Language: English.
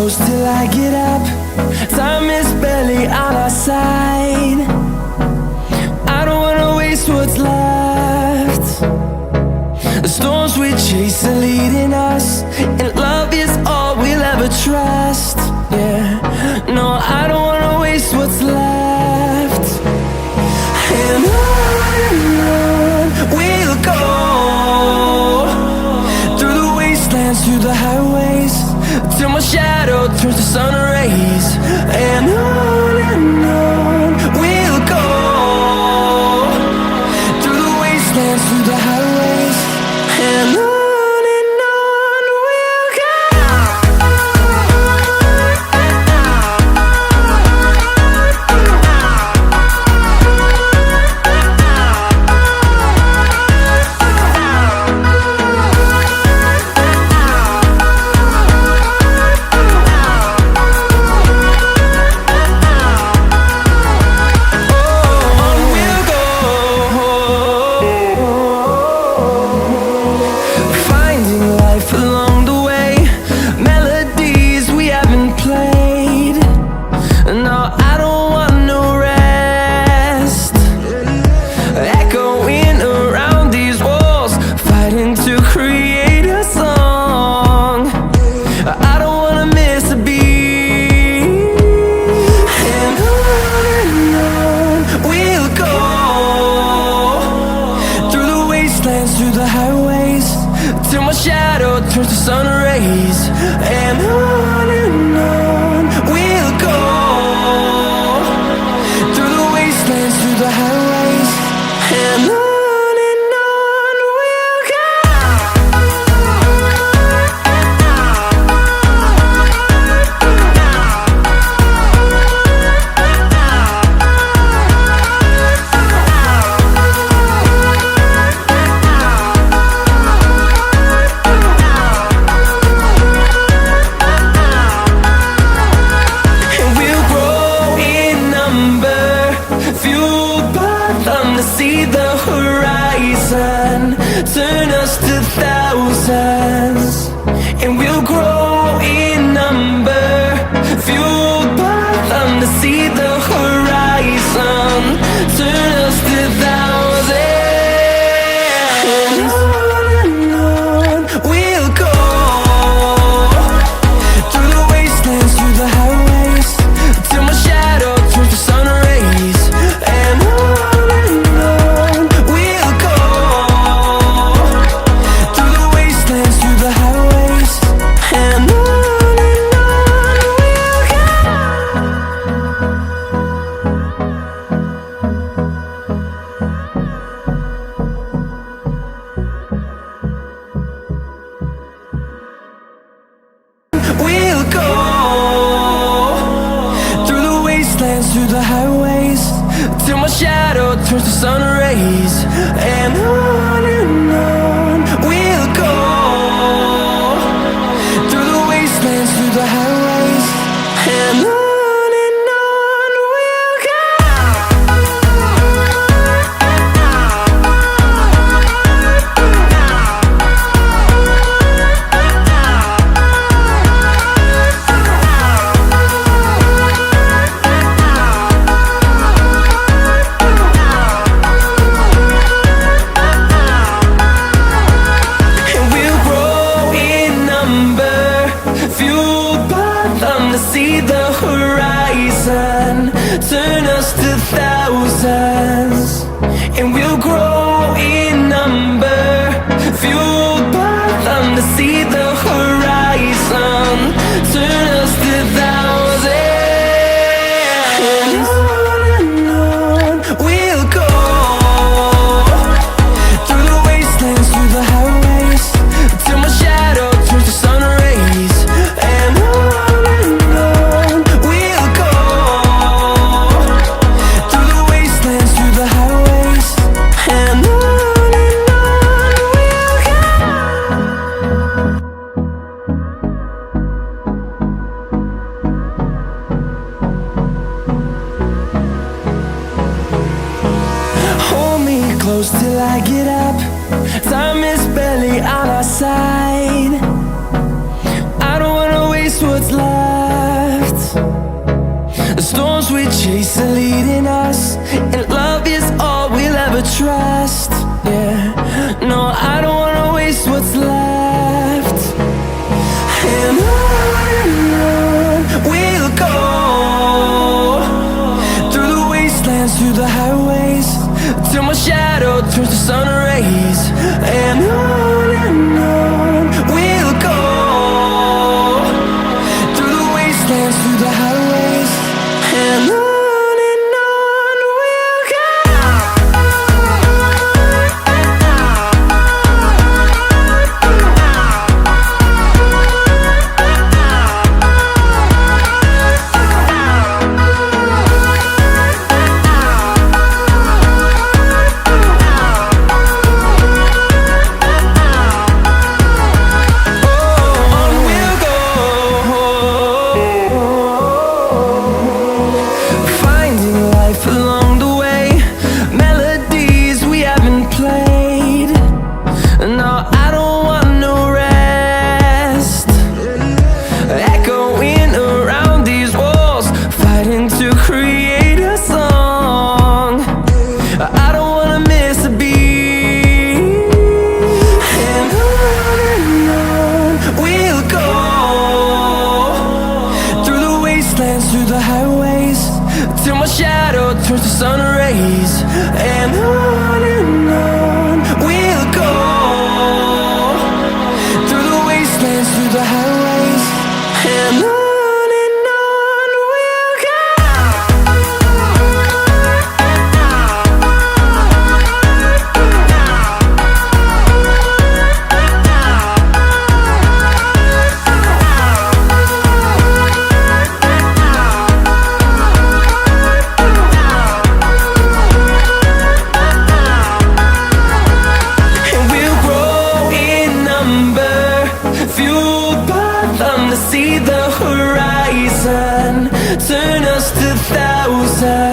close till I get up. Time is barely on our side. I don't wanna waste what's left. The storms we chase are leading us, and love is all we'll ever trust. Yeah, no, I don't wanna waste what's left. And on we'll go, through the wastelands, through the highways, till my shadow turns to sun rays. And on we'll go, through the wastelands, through the highways, and on we'll go. Through the highways, till my shadow turns to sun rays. And on we'll go, through the wastelands, through the highways, and on we'll go. See the horizon, turn us to thousands, and we'll grow in number, fueled by them to see the horizon, turn us to thousands. And on we'll go, through the wastelands, through the highways, till my shadow turns to sun rays. And we'll go, through the wastelands, through the highways, till my shadow turns to sun rays. And on we'll go, through the wastelands, through the highways, and on. See the horizon, turn us to thousands, and we'll grow in number, fueled by them to see the horizon, turn us to thousands. And on we'll go, through the wastelands, through the highways, till my shadow turns to sun rays. And close till I get up. Time is barely on our side. I don't wanna waste what's left. The storms we chase are leading us, and love is all we'll ever trust. Yeah, no, I don't wanna waste what's left. And on we'll go, through the wastelands, through the highways, till my shadow turns to sun rays. And on we'll go, through the wastelands, through the highways, and on we'll go. Through the highways, till my shadow turns to sun rays. And on we'll go, through the wastelands, through the highways, and on we'll go. Fueled by them to see the horizon, turn us to thousands.